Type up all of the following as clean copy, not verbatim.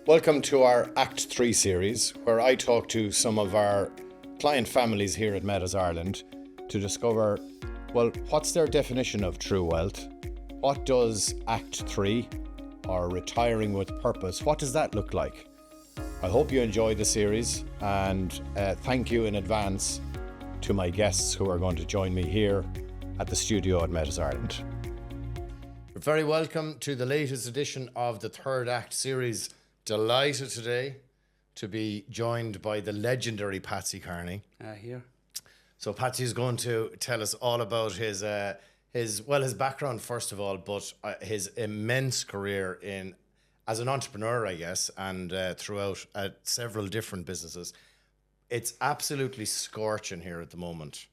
Welcome to our Act 3 series, where I talk to some of our client families here at Metis Ireland to discover, well, what's their definition of true wealth? What does Act 3, or retiring with purpose, what does that look like? I hope you enjoy the series, and thank you in advance to my guests who are going to join me here at the studio at Metis Ireland. You're very welcome to the latest edition of the Third Act series. Delighted today to be joined by the legendary Patsy Carney. Here. So Patsy is going to tell us all about his background first of all, but his immense career as an entrepreneur, I guess, and throughout several different businesses. It's absolutely scorching here at the moment,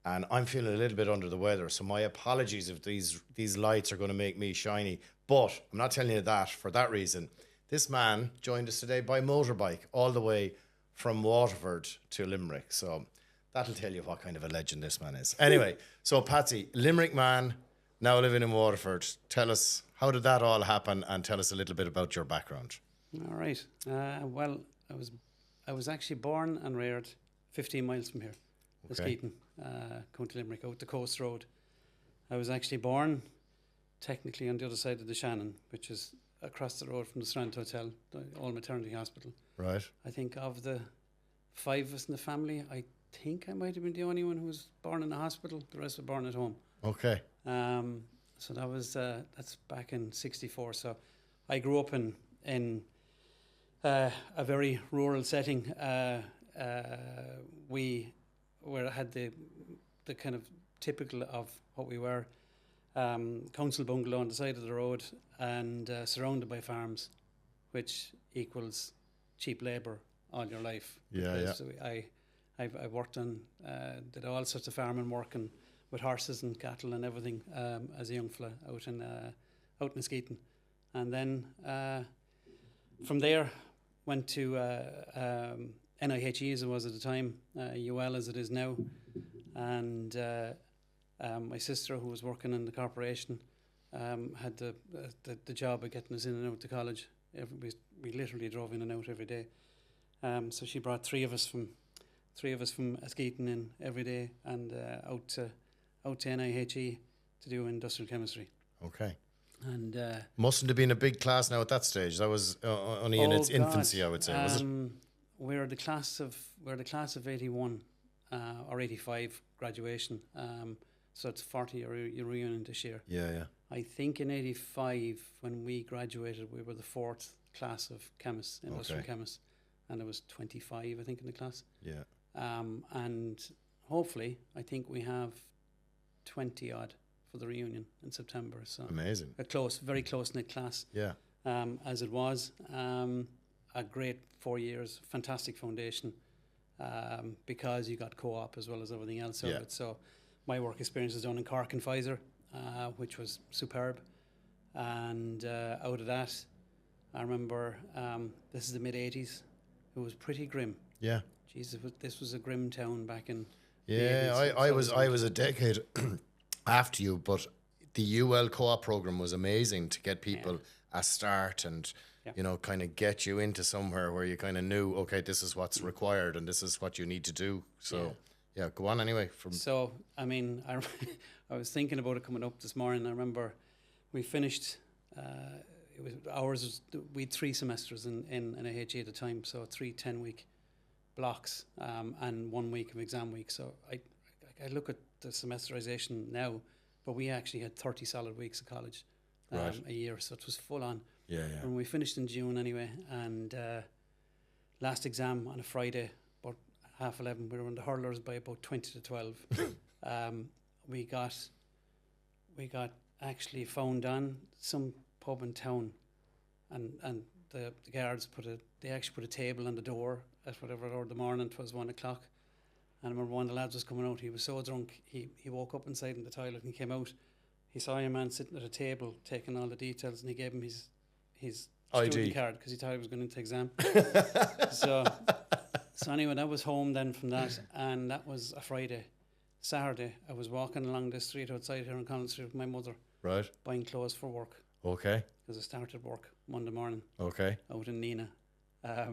and I'm feeling a little bit under the weather. So my apologies if these lights are going to make me shiny, but I'm not telling you that for that reason. This man joined us today by motorbike all the way from Waterford to Limerick. So that'll tell you what kind of a legend this man is. Anyway, so Patsy, Limerick man, now living in Waterford. Tell us, how did that all happen, and tell us a little bit about your background. All right. Well, I was actually born and reared 15 miles from here, Muskegon, County Limerick, out the coast road. I was actually born technically on the other side of the Shannon, which is across the road from the Strand Hotel, the All Maternity Hospital. Right. I think of the 5 of us in the family, I think I might have been the only one who was born in a hospital. The rest were born at home. Okay. So that was that's back in '64. So I grew up in a very rural setting. We had the kind of typical of what we were. Council bungalow on the side of the road and surrounded by farms, which equals cheap labour all your life. Yeah. I worked on did all sorts of farming work and with horses and cattle and everything as a young fella out in Muskegon, and then from there went to NIHE as it was at the time, UL as it is now, and my sister, who was working in the corporation, had the job of getting us in and out to college. We literally drove in and out every day. So she brought three of us from Muskegon in every day and out to NIHE to do industrial chemistry. Okay. And mustn't have been a big class now at that stage. That was only in its infancy, I would say. Was it? We're the class of 81 or 85 graduation. So it's 40-year reunion this year. Yeah. I think in 85, when we graduated, we were the 4th class of chemists, industrial chemists, and there was 25, I think, in the class. Yeah. And hopefully, I think we have 20 odd for the reunion in September. So amazing. Very close-knit class. Yeah. As it was, a great 4 years, fantastic foundation, because you got co-op as well as everything else out of it. So my work experience is done in Cork and Pfizer, which was superb. And out of that, I remember this is the mid-'80s. It was pretty grim. Yeah. Jesus, this was a grim town back in. Yeah, I was a decade after you, but the UL co-op program was amazing to get people a start and kind of get you into somewhere where you kind of knew, okay, this is what's required and this is what you need to do. So. Yeah, go on anyway. So, I mean, I was thinking about it coming up this morning. I remember we finished, we had 3 semesters in NIHE at the time, so 3 10-week blocks and 1 week of exam week. So I look at the semesterization now, but we actually had 30 solid weeks of college a year, so it was full on. Yeah. And we finished in June anyway, and last exam on a Friday, 11:30, we were in the hurlers by about 20 to 12. We got actually found on some pub in town, and the guards put a table on the door at whatever hour of the morning. It was 1 o'clock, and I remember one of the lads was coming out. He was so drunk, he woke up inside in the toilet and he came out. He saw a man sitting at a table taking all the details, and he gave him his student card because he thought he was going into exam. So anyway, that was home then from that, and that was a Friday. Saturday, I was walking along the street outside here on Collins Street with my mother, right, buying clothes for work. Okay. Because I started work Monday morning Okay. out in Nina. I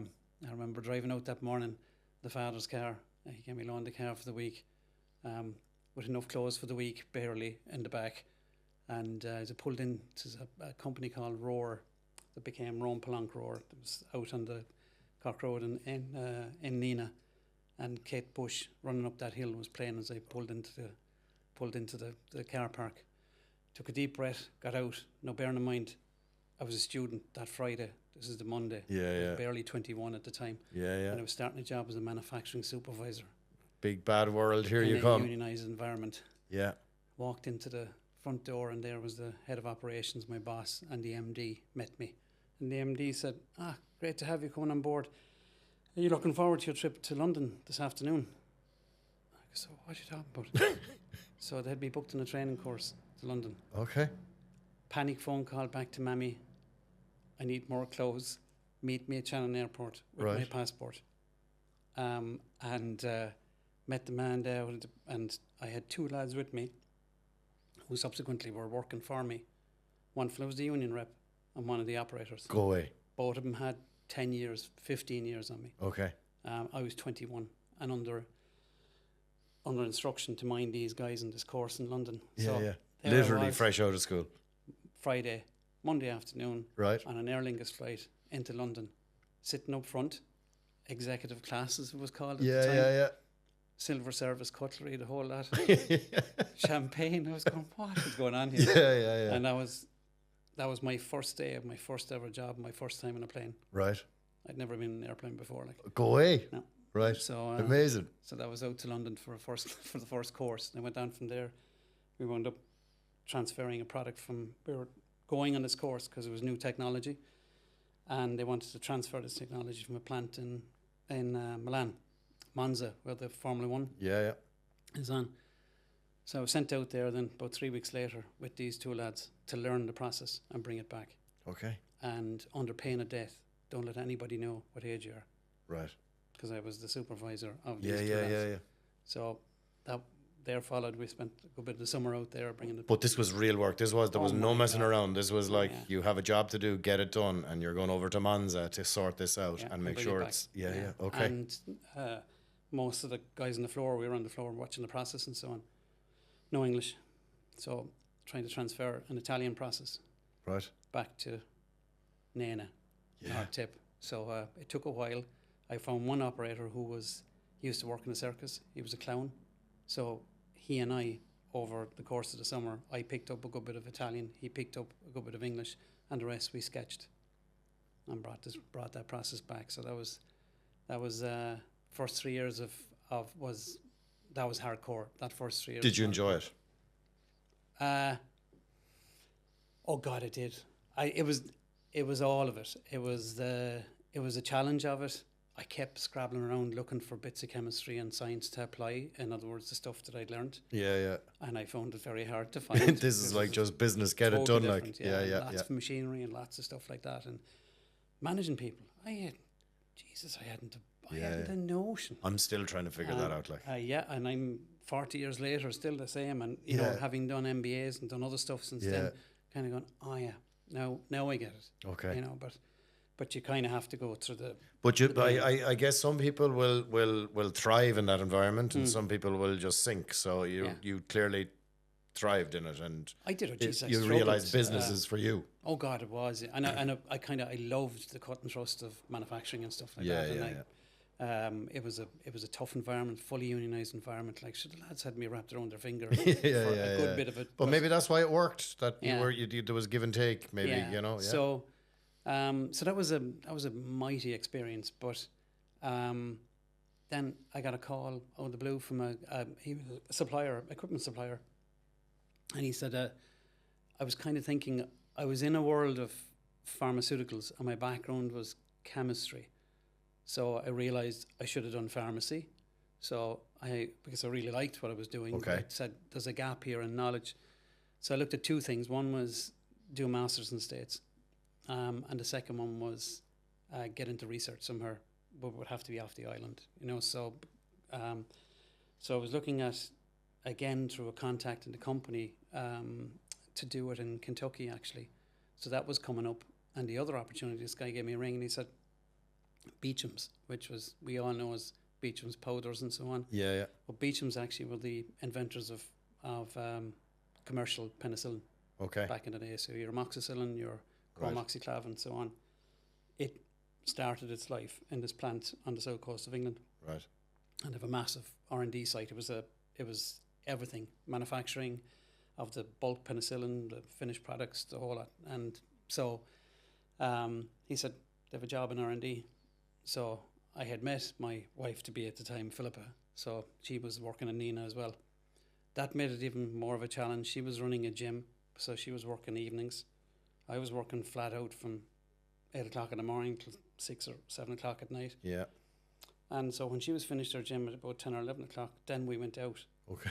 remember driving out that morning, the father's car. He gave me loan the car for the week, with enough clothes for the week, barely in the back. And as I pulled into a company called Roar, that became Rome Palanque Roar. It was out on the Cork Road in Nina, and Kate Bush running up that hill was playing as I pulled into the car park. Took a deep breath, got out. Now, bearing in mind, I was a student that Friday. This is the Monday. Yeah, I yeah. was barely 21 at the time. Yeah, yeah. And I was starting a job as a manufacturing supervisor. Big bad world. Here in you a come. unionised environment. Yeah. Walked into the front door, and there was the head of operations, my boss, and the MD met me. And the MD said, great to have you coming on board. Are you looking forward to your trip to London this afternoon? I go, so what are you talking about? So they had me booked in a training course to London. Okay. Panic phone call back to Mammy. I need more clothes. Meet me at Shannon Airport with my passport. And met the man there, and I had 2 lads with me who subsequently were working for me. One fellow was the union rep and one of the operators. Go away. Both of them had 10 years, 15 years on me. Okay. I was 21 and under instruction to mind these guys in this course in London. Yeah, so yeah. Literally fresh out of school. Friday, Monday afternoon, Right. on an Aer Lingus flight into London, sitting up front, executive class as it was called at the time. Yeah. Silver service cutlery, the whole lot. Champagne. I was going, what is going on here? Yeah. And that was my first day of my first ever job, my first time in a plane. Right. I'd never been in an airplane before. Go away. No. Right. So amazing. So that was out to London for the first course. And I went down from there. We wound up transferring a product we were going on this course because it was new technology, and they wanted to transfer this technology from a plant in Milan, Monza, where the Formula One is on. So I was sent out there then about 3 weeks later with these 2 lads to learn the process and bring it back. Okay. And under pain of death, don't let anybody know what age you are. Right. Because I was the supervisor of these 2 lads. Yeah. So that there followed. We spent a good bit of the summer out there bringing it. But this was real work. There was no messing around. This was like you have a job to do, get it done, and you're going over to Monza to sort this out and make sure it's okay. And most of the guys on the floor, we were on the floor watching the process and so on. No English, so trying to transfer an Italian process back to Nena, our tip. So it took a while. I found one operator who used to work in a circus. He was a clown. So he and I, over the course of the summer, I picked up a good bit of Italian, he picked up a good bit of English, and the rest we sketched and brought that process back. So that was first 3 years that was hardcore. That first 3 years. Did you enjoy it? Oh God, I did. It was all of it. It was a challenge of it. I kept scrabbling around looking for bits of chemistry and science to apply. In other words, the stuff that I'd learned. Yeah. And I found it very hard to find. This is like just business, get it done. Like, lots of machinery and lots of stuff like that. And managing people, I hadn't a notion. I'm still trying to figure that out. Like, and I'm 40 years later still the same. And you know, having done MBAs and done other stuff since then, kind of going, now I get it. Okay. You know, but you kind of have to go through the. But I guess some people will thrive in that environment, and some people will just sink. So you clearly thrived in it, and I did. You realised business is for you. Oh God, it was, and I loved the cut and thrust of manufacturing and stuff like that. It was a tough environment, fully unionised environment. Like, the lads had me wrapped around their finger for a good bit of it. But maybe that's why it worked. That there was give and take. Maybe you know. Yeah. So that was a mighty experience. But then I got a call out of the blue from he was a supplier, equipment supplier, and he said, I was kind of thinking I was in a world of pharmaceuticals, and my background was chemistry. So I realised I should have done pharmacy. So because I really liked what I was doing, I said there's a gap here in knowledge. So I looked at 2 things. One was do a master's in the States, and the second one was get into research somewhere, but would have to be off the island, you know. So I was looking at, again through a contact in the company, to do it in Kentucky actually. So that was coming up, And the other opportunity, this guy gave me a ring and he said, Beecham's, which was, we all know as Beecham's powders and so on. Yeah, yeah. But Beecham's actually were the inventors of commercial penicillin Okay. back in the day. So your amoxicillin, your Right. chromoxyclav and so on. It started its life in this plant on the south coast of England. Right. And they have a massive R&D site. It was everything, manufacturing of the bulk penicillin, the finished products, the whole lot. And so he said they have a job in R&D. So I had met my wife to be at the time, Philippa. So she was working in Nina as well. That made it even more of a challenge. She was running a gym, so she was working evenings. I was working flat out from 8 o'clock in the morning till 6 or 7 o'clock at night. Yeah. And so when she was finished her gym at about 10 or 11 o'clock, then we went out Okay.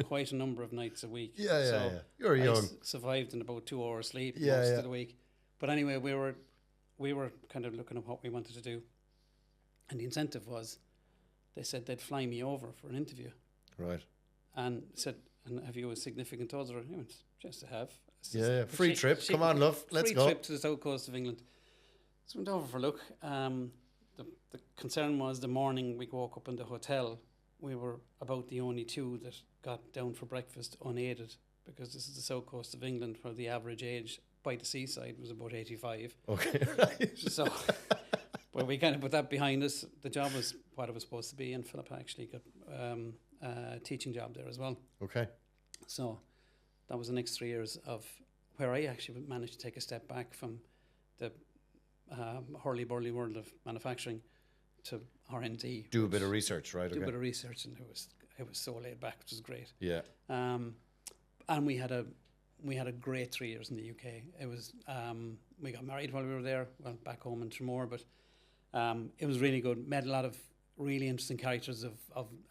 quite a number of nights a week. Yeah, yeah, so yeah. You're young. Survived in about 2 hours sleep Yeah, most yeah. of the week. But anyway, we were kind of looking at what we wanted to do. And the incentive was, they said they'd fly me over for an interview. Right. And said, and have you a significant other? I went, just to have. Yeah, yeah. Free trip. Come on, love. Let's go. Free trip to the south coast of England. So went over for a look. The concern was the morning we woke up in the hotel, we were about the only two that got down for breakfast unaided, because this is the south coast of England where the average age by the seaside was about 85. Okay, right. So, but we kind of put that behind us. The job was what it was supposed to be, and Philip actually got a teaching job there as well. Okay. So that was the next 3 years of where I actually managed to take a step back from the hurly-burly world of manufacturing to R&D. Do a bit of research, right? Do a Okay. bit of research, and it was so laid back, which was great. Yeah. And we had a great 3 years in the UK. It was we got married while we were there, well, back home in Tremor, but it was really good. Met a lot of really interesting characters of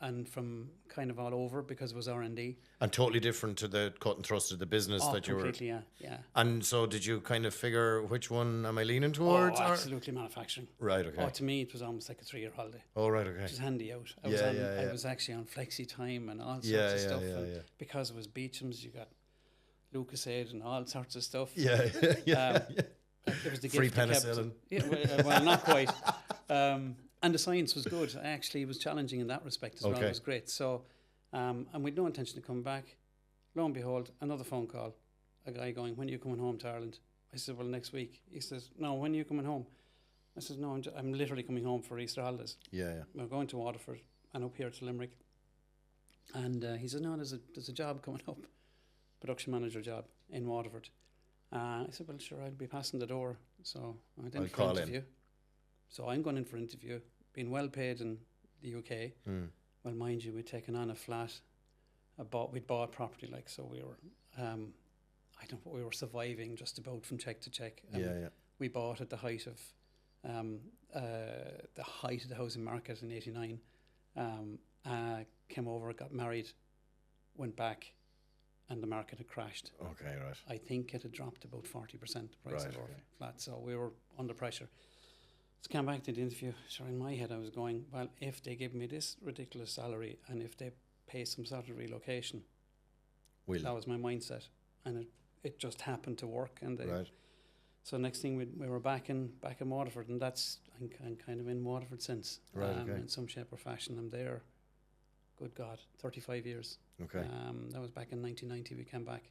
and from kind of all over, because it was R&D. And totally different to the cut and thrust of the business that you were. Completely, yeah. And so, did you kind of figure which one am I leaning towards? Oh, or- absolutely manufacturing. Right. Okay. Oh, to me, it was almost like a 3-year holiday. Oh, right. Okay. Which is handy out. I Yeah. was actually on flexi time and all sorts Yeah, of yeah, stuff. yeah, and yeah. because it was Beecham's, you got Lucasade and all sorts of stuff. Yeah. Yeah. It was the Free gift that kept penicillin. it. Yeah, well, not quite. And the science was good. Actually, it was challenging in that respect as well. Okay. It was great. So, and we'd no intention to come back. Lo and behold, another phone call. A guy going, "When are you coming home to Ireland?" I said, "Well, next week." He says, "No, when are you coming home?" I said, "No, I'm literally coming home for Easter holidays. Yeah. We're going to Waterford and up here to Limerick." And he said, "No, there's a job coming up, production manager job in Waterford." I said, "Well, sure, I'll be passing the door." So I went in I'll for call in. interview. So I'm going in for interview, being well paid in the UK. Well, mind you, we'd taken on a flat. We'd bought property, like, so we were, we were surviving just about from check to check. Yeah. We bought at the height of the housing market in '89. Came over, got married, went back, and the market had crashed. Okay. Right. I think it had dropped about 40% the price Right, of our okay. flat, so we were under pressure. So came back to the interview. Sure, in my head I was going, well, if they give me this ridiculous salary and if they pay some sort of relocation, that was my mindset, and it just happened to work. And Right. so next thing we were back in Waterford, and that's I'm kind of in Waterford since. Right, okay. In some shape or fashion, I'm there. Good God, 35 years. Okay. That was back in 1990. We came back.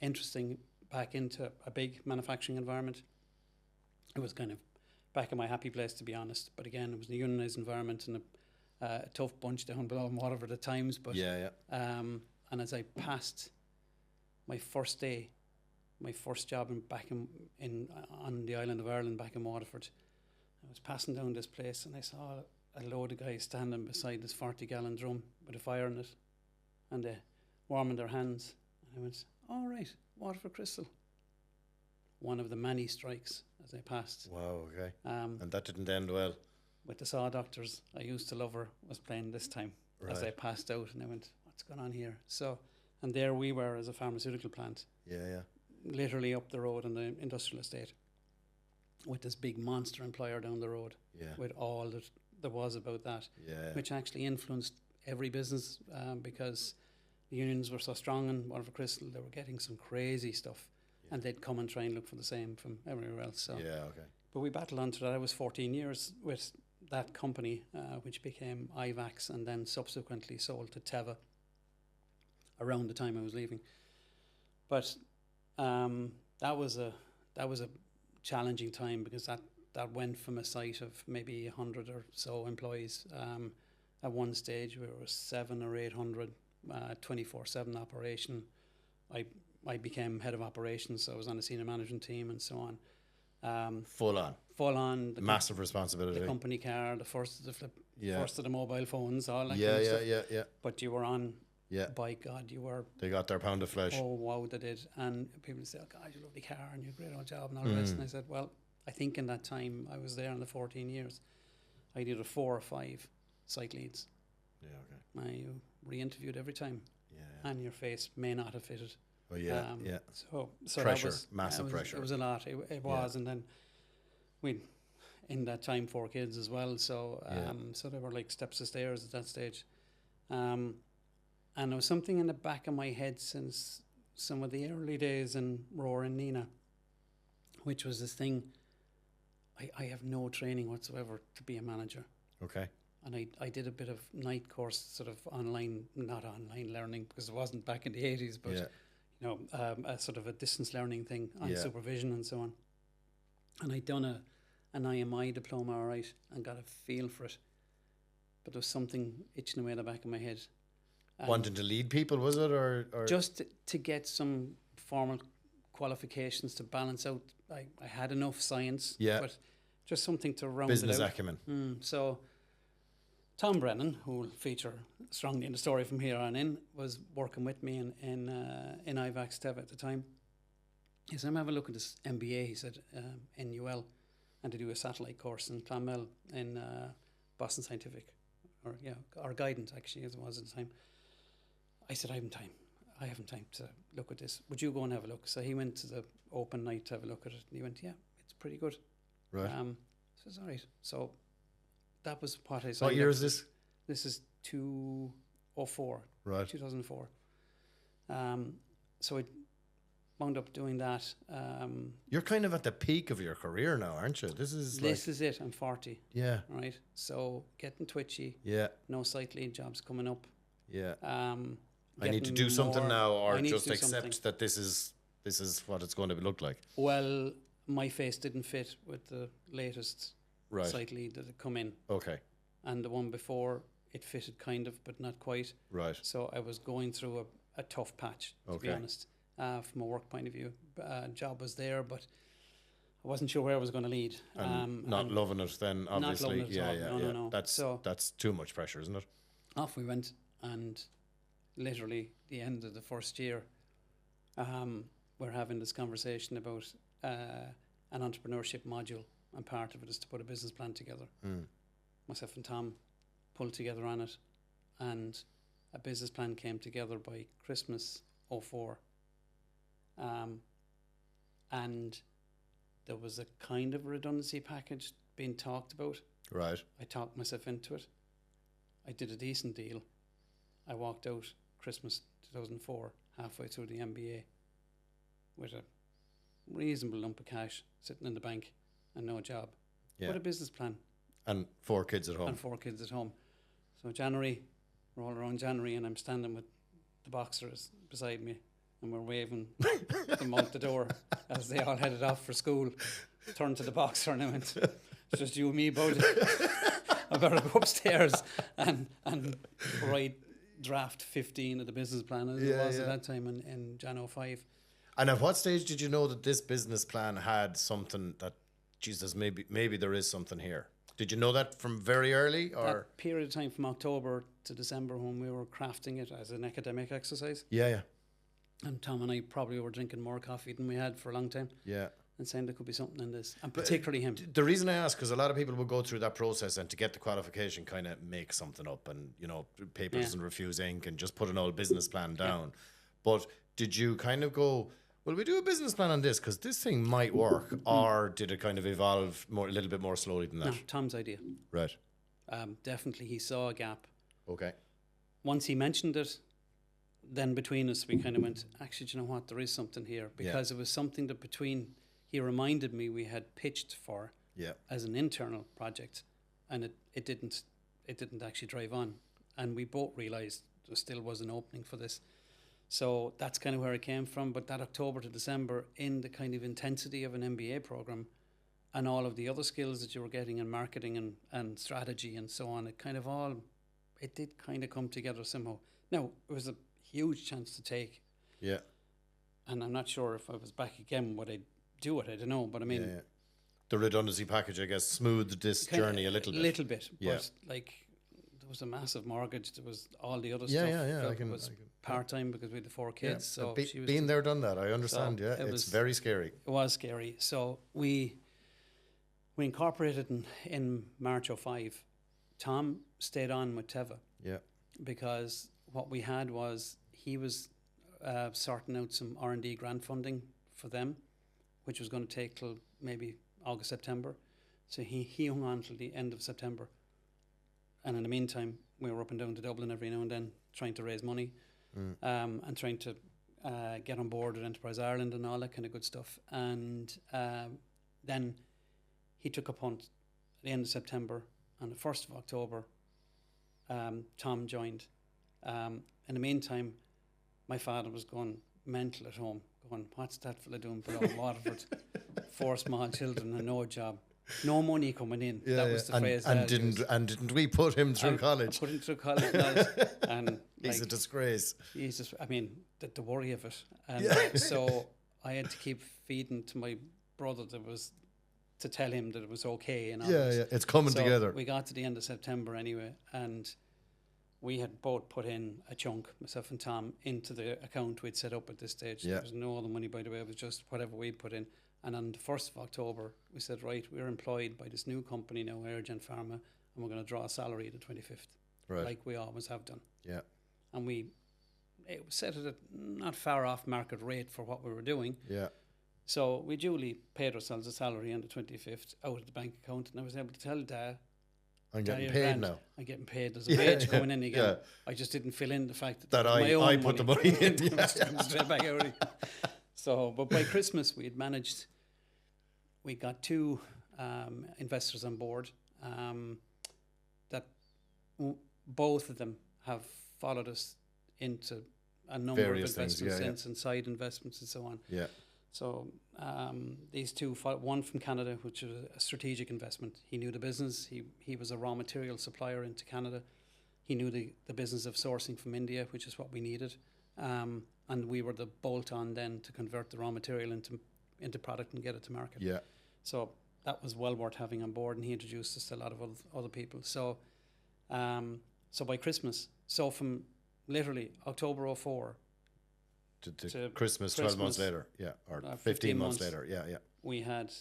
Interesting, back into a big manufacturing environment. It was kind of back in my happy place, to be honest. But again, it was a unionised environment and a tough bunch down below in Waterford at times. But Yeah. and as I passed my first day, my first job on the island of Ireland, back in Waterford, I was passing down this place and I saw a load of guys standing beside this 40-gallon drum with a fire in it, and they warming their hands. And I went, "All right, Waterford Crystal." One of the many strikes as I passed. Wow. Okay. Um, And that didn't end well. with the Saw Doctors, I used to love her, was playing this time as I Right. passed out, and I went, "What's going on here?" So, and there we were as a pharmaceutical plant, Yeah. literally up the road on the industrial estate, with this big monster employer down the road, Yeah. with all that there was about that, Yeah. which actually influenced every business, because the unions were so strong in Waterford Crystal, they were getting some crazy stuff. and they'd come and try and look for the same from everywhere else. So, Yeah, okay. but we battled on to that. I was 14 years with that company, which became IVAX and then subsequently sold to Teva around the time I was leaving. But that was a challenging time, because that went from a site of maybe 100 or so employees. At one stage, we were 700 or 800, 24/7 operation. I became head of operations, so I was on the senior management team and so on. Full on. Massive responsibility. The company car, the first of the mobile phones, all that Yeah, kind of yeah, stuff. yeah. But you were on. Yeah. By God, you were. They got their pound of flesh. Oh wow, they did. And people would say, "Oh God, you lovely car and you a great old job and all the rest." And I said, "Well, I think in that time I was there in the 14 years, I did 4 or 5 site leads. Yeah, okay. I re-interviewed every time, Yeah. and your face may not have fitted. Oh yeah, yeah. So Pressure, that was massive pressure. It was a lot. It was, and then we, in that time, 4 kids as well. So so they were like steps of stairs at that stage. And there was something in the back of my head since some of the early days in Roar and Nina, which was this thing. I have no training whatsoever to be a manager. Okay. And I did a bit of night course, sort of not online learning, because it wasn't back in the 80s, but you know, a sort of a distance learning thing on supervision and so on. And I'd done an IMI diploma, all right, and got a feel for it. But there was something itching away in the back of my head. Wanting to lead people, was it, or just to get some formal qualifications to balance out? I had enough science, but just something to round business it out. acumen. So Tom Brennan, who will feature strongly in the story from here on in, was working with me in IVAX Teva at the time. He said, "I'm having a look at this MBA," he said, NUL, and to do a satellite course in Clonmel in Boston Scientific, or Guidance actually, as it was at the time. I said, I haven't time to look at this. Would you go and have a look? So he went to the open night to have a look at it, and he went, yeah, it's pretty good. Right. So it's all right. So that was what I signed. What year is this? This is 2004. Right. 2004. So I wound up doing that. You're kind of at the peak of your career now, aren't you? This is it. I'm 40. Yeah. Right. So getting twitchy. Yeah. No site lead jobs coming up. Yeah. I need to do something now, or just accept that this is what it's going to look like. Well, my face didn't fit with the latest site lead that had come in. Okay. And the one before, it fitted kind of, but not quite. Right. So I was going through a tough patch, to be honest, from a work point of view. Job was there, but I wasn't sure where I was going to lead. And not loving it then, obviously. Not loving it at all. No. That's too much pressure, isn't it? Off we went, and literally the end of the first year, we're having this conversation about an entrepreneurship module, and part of it is to put a business plan together. Myself and Tom pulled together on it, and a business plan came together by Christmas '04. And there was a kind of redundancy package being talked about. Right. I talked myself into it. I did a decent deal. I walked out Christmas 2004, halfway through the MBA, with a reasonable lump of cash sitting in the bank and no job. But a business plan. And 4 kids at home. So January, we're all around January, and I'm standing with the boxers beside me, and we're waving them out the door as they all headed off for school. Turned to the boxer and I went, "It's just you and me, bud. I better go upstairs and write draft 15 of the business plan as it was at that time in Jan 05. And at what stage did you know that this business plan had something that, Jesus, maybe there is something here? Did you know that from very early, or that period of time from October to December when we were crafting it as an academic exercise? Yeah. And Tom and I probably were drinking more coffee than we had for a long time. Yeah. And saying there could be something in this, and particularly him. The reason I ask, because a lot of people will go through that process and to get the qualification kind of make something up, and paper doesn't refuse ink, and just put an old business plan down. But did you kind of go, well, we do a business plan on this because this thing might work, or did it kind of evolve a little bit more slowly than that? No, Tom's idea. Right. Definitely he saw a gap. Okay. Once he mentioned it, then between us, we kind of went, actually, do you know what? There is something here, because it was something that he reminded me we had pitched for as an internal project, and it didn't actually drive on, and we both realised there still was an opening for this. So that's kind of where it came from. But that October to December, in the kind of intensity of an MBA program, and all of the other skills that you were getting in marketing and strategy and so on, it did kind of come together somehow. Now, it was a huge chance to take. Yeah. And I'm not sure if I was back again, would I do it? I don't know. But I mean... The redundancy package, I guess, smoothed this journey a little bit. A little bit. Yeah. But, like, there was a massive mortgage. There was all the other stuff. It was part-time because we had the 4 kids. So been there, done that. I understand, It's very scary. It was scary. So we incorporated in March 2005. Tom stayed on with Teva. Yeah. Because what we had was he was sorting out some R&D grant funding for them, which was going to take till maybe August, September. So he hung on till the end of September. And in the meantime, we were up and down to Dublin every now and then trying to raise money and trying to get on board with Enterprise Ireland and all that kind of good stuff. And then he took a punt at the end of September. On the 1st of October, Tom joined. In the meantime, my father was going mental at home, going, what's that fella doing below Waterford? 4 small children and no job. No money coming in. That was the phrase. And didn't we put him through college? Put him through college. And he's a disgrace. He's just, I mean, the worry of it. And so I had to keep feeding to my brother to tell him that it was okay. And it's coming together. We got to the end of September anyway, and we had both put in a chunk, myself and Tom, into the account we'd set up at this stage. There was no other money, by the way. It was just whatever we put in. And on the 1st of October, we said, right, we're employed by this new company now, EirGen Pharma, and we're going to draw a salary the 25th, like we always have done. Yeah. And it was set at a not far off market rate for what we were doing. Yeah. So we duly paid ourselves a salary on the 25th out of the bank account, and I was able to tell Dad, I'm getting paid now. I'm getting paid. There's a wage coming in again. Yeah. I just didn't fill in the fact that I put the money in. Straight back out. So, but by Christmas we got 2 investors on board that both of them have followed us into a number of investments since, and side investments and so on. Yeah. So these 2, one from Canada, which was a strategic investment. He knew the business. He was a raw material supplier into Canada. He knew the business of sourcing from India, which is what we needed. And we were the bolt-on then to convert the raw material into product and get it to market. Yeah. So that was well worth having on board, and he introduced us to a lot of other people. So so by Christmas, so from literally October 2004 to Christmas 12 months later, or 15 months later, we had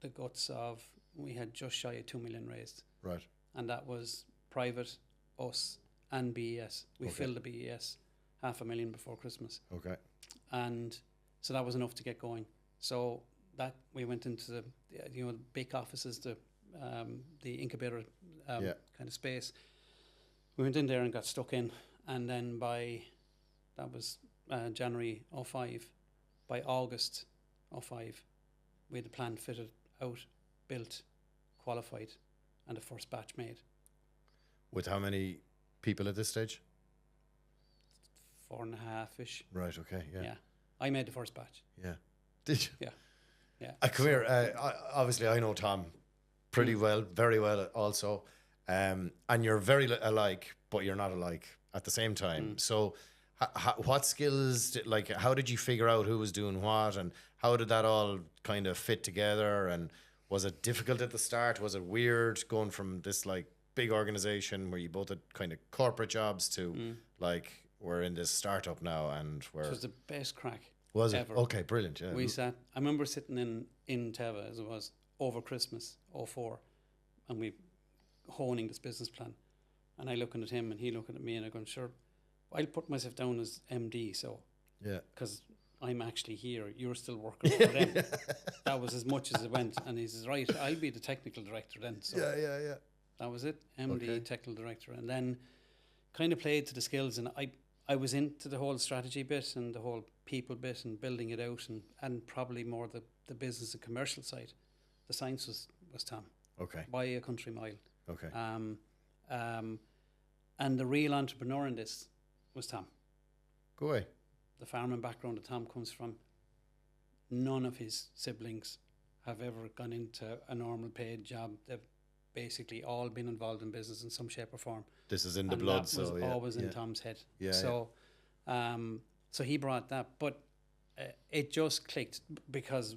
the guts of, we had just shy of 2 million raised. Right. And that was private, us, and BES. We filled the BES 500,000 before Christmas. Okay. And so that was enough to get going. So that we went into the big offices, the incubator kind of space. We went in there and got stuck in, and then that was January 2005. By August 2005, we had the plant fitted out, built, qualified, and the first batch made. With how many people at this stage? 4.5-ish. Right. Okay. Yeah. I made the first batch. Yeah. Did you? Yeah. Yeah. Come here. Obviously, I know Tom pretty well, very well also. And you're very alike, but you're not alike at the same time. So what skills, how did you figure out who was doing what, and how did that all kind of fit together? And was it difficult at the start? Was it weird going from this big organization where you both had kind of corporate jobs to we're in this startup now, and it was the best crack. Was ever. It? Okay, brilliant. Yeah. I remember sitting in Teva, as it was, over Christmas 2004, and we honing this business plan. And I looking at him and he looking at me, and I going, sure, I'll put myself down as MD, so because I'm actually here, you're still working for them. That was as much as it went. And he says, right, I'll be the technical director then. So that was it, MD, technical director. And then kind of played to the skills, and I was into the whole strategy bit and the whole people bit and building it out, and probably more the business and commercial side. The science was Tom. Okay. By a country mile. Okay. And the real entrepreneur in this was Tom. Go away. The farming background that Tom comes from, none of his siblings have ever gone into a normal paid job. They've basically all been involved in business in some shape or form. This is in the blood, that was always in Tom's head. Yeah. So, so he brought that, but it just clicked because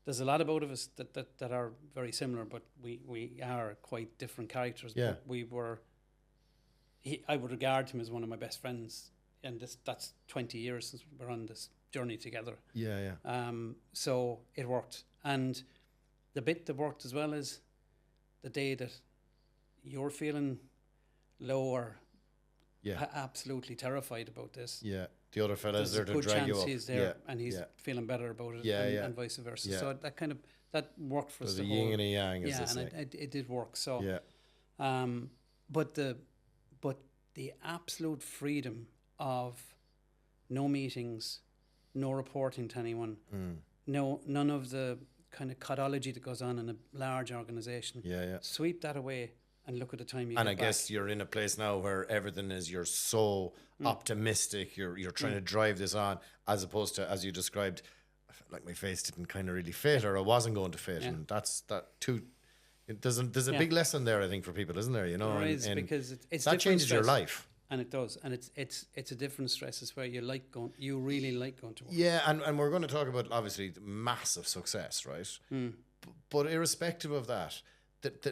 there's a lot of both of us that are very similar, but we are quite different characters. Yeah. But I would regard him as one of my best friends, and that's 20 years since we're on this journey together. Yeah. So it worked. And the bit that worked as well is the day that you're feeling low or absolutely terrified about this. Yeah. The other fella's there to drag you up. There's a good chance he's there and he's feeling better about it, and vice versa. Yeah. So that worked for us. There's a yin and a yang, as they say. And it did work. So yeah. But the absolute freedom of no meetings, no reporting to anyone, none of the kind of codology that goes on in a large organisation. Yeah. Sweep that away and look at the time you and get I back. guess you're in a place now where everything is, you're so optimistic, you're trying to drive this on, as opposed to, as you described, like my face didn't kind of really fit, or I wasn't going to fit, and there's a big lesson there, I think, for people, isn't there? You know, there is, because it's that changes stress, your life. And it does, and it's a different stress. It's where you really like going to work. Yeah, and we're going to talk about obviously massive success, right? But irrespective of that,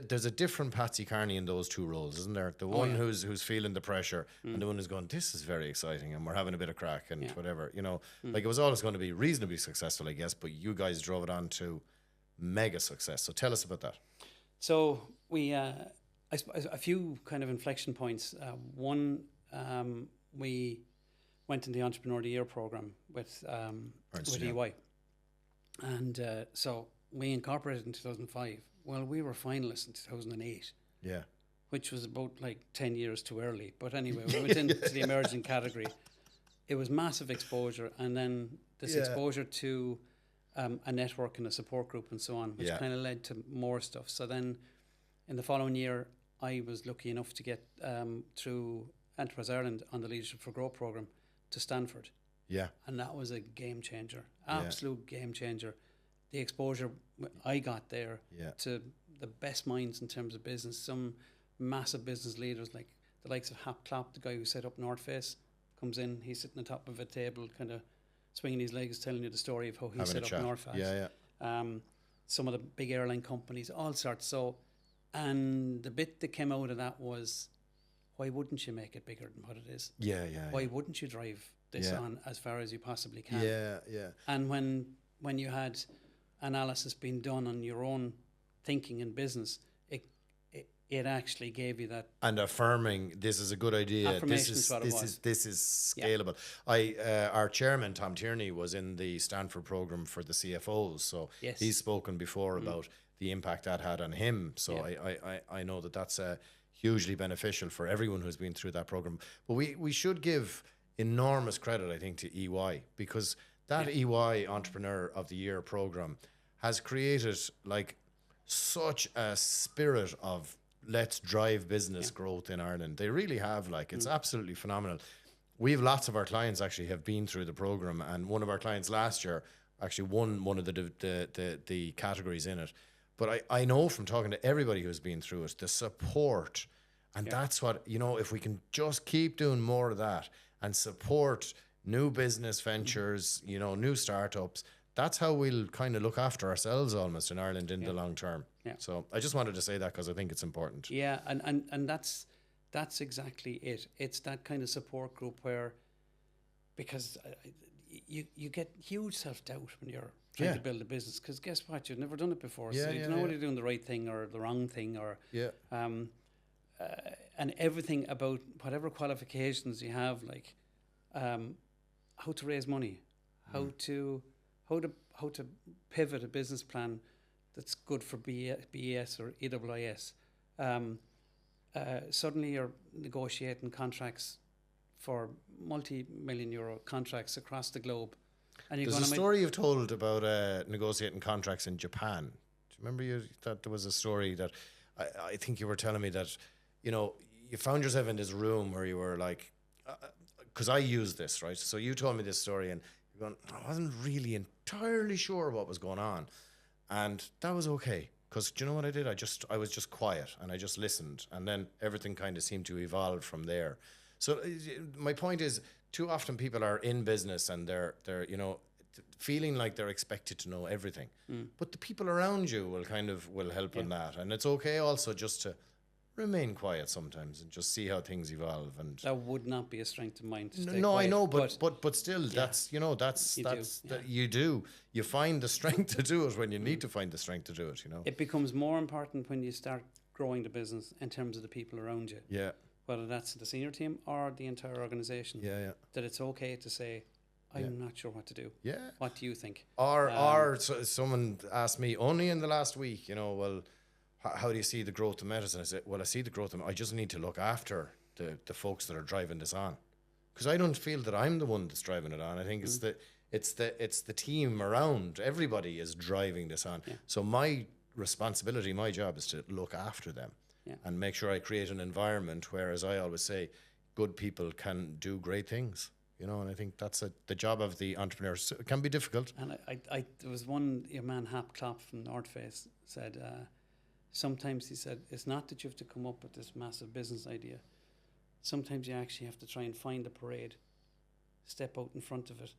there's a different Patsy Carney in those two roles, isn't there? The one who's feeling the pressure, and the one who's going, this is very exciting, and we're having a bit of crack and whatever, you know. Like, it was always going to be reasonably successful, I guess, but you guys drove it on to mega success. So tell us about that. So we, a few kind of inflection points. One, we went in the Entrepreneur of the Year program with EY, and so we incorporated in 2005. Well, we were finalists in 2008. Yeah. Which was about like 10 years too early. But anyway, we went into the emerging category. It was massive exposure, and then this exposure to a network and a support group and so on, which kind of led to more stuff. So then in the following year, I was lucky enough to get through Enterprise Ireland on the Leadership for Growth program to Stanford. Yeah. And that was a game changer, absolute game changer. The exposure I got there to the best minds in terms of business, some massive business leaders like the likes of Hap Klopp, the guy who set up North Face, comes in, he's sitting on top of a table, kind of swinging his legs, telling you the story of how he set up North Face. Some of the big airline companies, all sorts. So, and the bit that came out of that was, why wouldn't you make it bigger than what it is? Why wouldn't you drive this on as far as you possibly can? And when you had analysis being done on your own thinking and business, it actually gave you that, and affirming this is a good idea. This is scalable. Our chairman Tom Tierney was in the Stanford program for the CFOs, so he's spoken before about the impact that had on him. So I know that's hugely beneficial for everyone who's been through that program. But we should give enormous credit, I think, to EY, because that EY Entrepreneur of the Year program has created like such a spirit of let's drive business growth in Ireland. They really have, like, it's absolutely phenomenal. We have lots of our clients actually have been through the program, and one of our clients last year actually won one of the categories in it. But I know from talking to everybody who's been through it, the support, and that's what, you know, if we can just keep doing more of that and support new business ventures, you know, new startups, that's how we'll kind of look after ourselves almost in Ireland in the long term. So I just wanted to say that because I think it's important. Yeah, and that's exactly it. It's that kind of support group where, because you get huge self-doubt when you're trying to build a business, because guess what? You've never done it before. So you don't know whether you're doing the right thing or the wrong thing, or and everything about whatever qualifications you have, like how to raise money, how to pivot a business plan that's good for BES or EWIS. Suddenly you're negotiating contracts for multi-million euro contracts across the globe. And you're There's going a story you've told about negotiating contracts in Japan. Do you remember that there was a story that I think you were telling me that, you know, you found yourself in this room where you were like, because I used this, right? So you told me this story and you're going, I wasn't really entirely sure what was going on. And that was okay. Because do you know what I did? I was just quiet and I just listened. And then everything kind of seemed to evolve from there. So my point is, too often people are in business and they're you know, feeling like they're expected to know everything. But the people around you will help in that. And it's okay also just to remain quiet sometimes and just see how things evolve. And that would not be a strength of mine to stay no, quiet, I know, but still, that's, you know, you find the strength to do it when you need to find the strength to do it, you know. It becomes more important when you start growing the business in terms of the people around you. Yeah. Whether that's the senior team or the entire organization. Yeah. That it's okay to say, I'm not sure what to do. Yeah. What do you think? Or someone asked me only in the last week, you know, well, how do you see the growth of Metis? And I said, well, I see the growth of I just need to look after the folks that are driving this on. Because I don't feel that I'm the one that's driving it on. I think it's the team around. Everybody is driving this on. Yeah. So my responsibility, my job is to look after them and make sure I create an environment where, as I always say, good people can do great things. You know, and I think that's the job of the entrepreneur. So it can be difficult. And there was one, your man Hap Klopp from North Face said, sometimes he said, it's not that you have to come up with this massive business idea. Sometimes you actually have to try and find a parade, step out in front of it,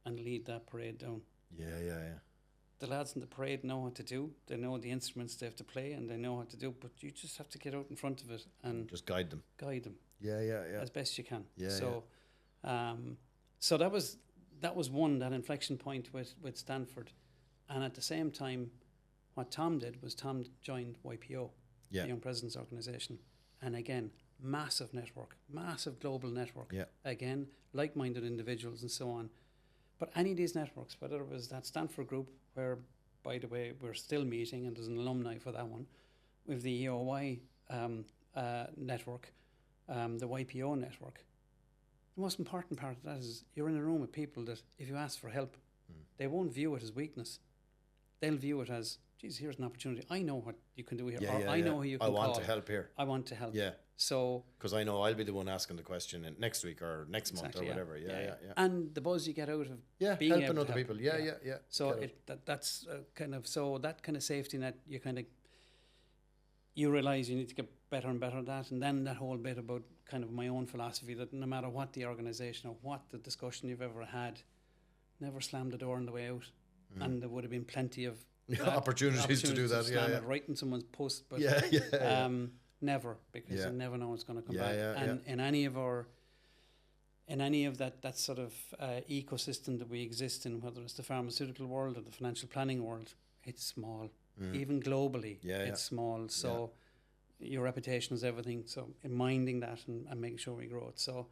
and lead that parade down. Yeah. The lads in the parade know what to do. They know the instruments they have to play, and they know what to do. But you just have to get out in front of it and just guide them. Yeah. As best you can. Yeah. So that was one, that inflection point with Stanford, and at the same time, what Tom did was Tom joined YPO, the Young Presidents Organization, and again, massive network, massive global network. Yeah. Again, like-minded individuals and so on. But any of these networks, whether it was that Stanford group, where, by the way, we're still meeting, and there's an alumni for that one, with the EOY network, the YPO network. The most important part of that is you're in a room with people that, if you ask for help, they won't view it as weakness. They'll view it as, geez, here's an opportunity. I know what you can do here. I know who you can call. I want to help here. I want to help. Yeah. So, because I know I'll be the one asking the question next week or next month or whatever. Yeah. And the buzz you get out of being helping able other to help. people. Yeah. So that's kind of, so that kind of safety net, you realize you need to get better and better at that. And then that whole bit about kind of my own philosophy that no matter what the organization or what the discussion you've ever had, never slam the door on the way out. And there would have been plenty of opportunities to do that. Right in someone's post, but never, because you never know what's going to come back. And in any of that sort of ecosystem that we exist in, whether it's the pharmaceutical world or the financial planning world, it's small. Even globally, it's small. So your reputation is everything. So in minding that and making sure we grow it. So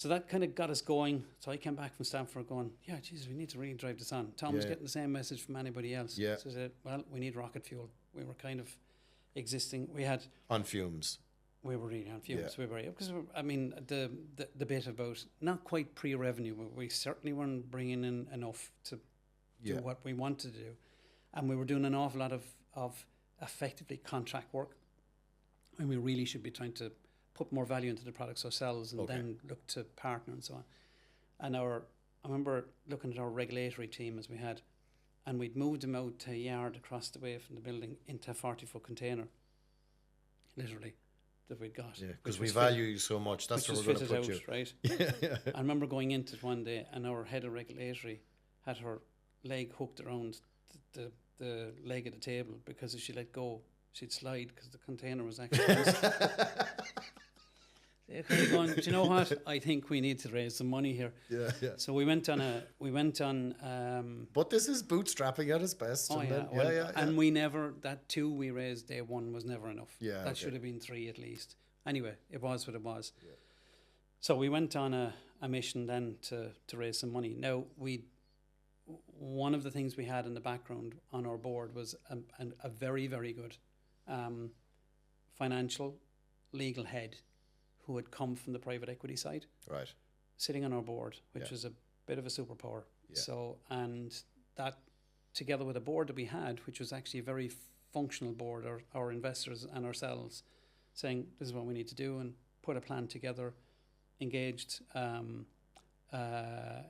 that kind of got us going. So I came back from Stanford going, Jesus, we need to really drive this on. Tom was getting the same message from anybody else. So I said, well, we need rocket fuel. We were kind of existing. We had on fumes. We were really on fumes. We were, because I mean the bit about not quite pre-revenue, but we certainly weren't bringing in enough to do what we wanted to do, and we were doing an awful lot of effectively contract work, when we really should be trying to put more value into the products ourselves and then look to partner and so on. And I remember looking at our regulatory team as we had, and we'd moved them out to a yard across the way from the building into a 40-foot container, literally, that we'd got. Yeah, because we value you so much. That's where we're going to put you. Right? I remember going into it one day, and our head of regulatory had her leg hooked around the leg of the table, because if she let go, she'd slide, because the container was actually going, do you know what? I think we need to raise some money here. Yeah. So we went on. But this is bootstrapping at its best. And we never, that 2 we raised day 1 was never enough. Yeah. That should have been 3 at least. Anyway, it was what it was. Yeah. So we went on a mission then to raise some money. Now, one of the things we had in the background on our board was a very, very good financial legal head, who had come from the private equity side, Right. sitting on our board, which was a bit of a superpower. Yeah. So, and that together with a board that we had, which was actually a very functional board, our investors and ourselves, saying this is what we need to do, and put a plan together, engaged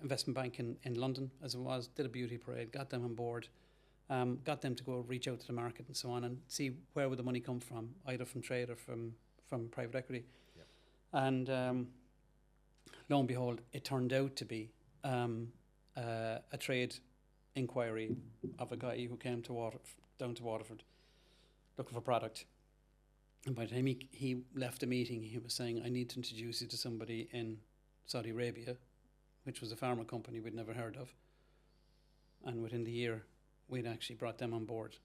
investment bank in London as it was, did a beauty parade, got them on board, got them to go reach out to the market and so on and see where would the money come from, either from trade or from private equity. Yep. And lo and behold, it turned out to be a trade inquiry of a guy who came to down to Waterford looking for product. And by the time he left the meeting, he was saying, I need to introduce you to somebody in Saudi Arabia, which was a pharma company we'd never heard of. And within the year, we'd actually brought them on board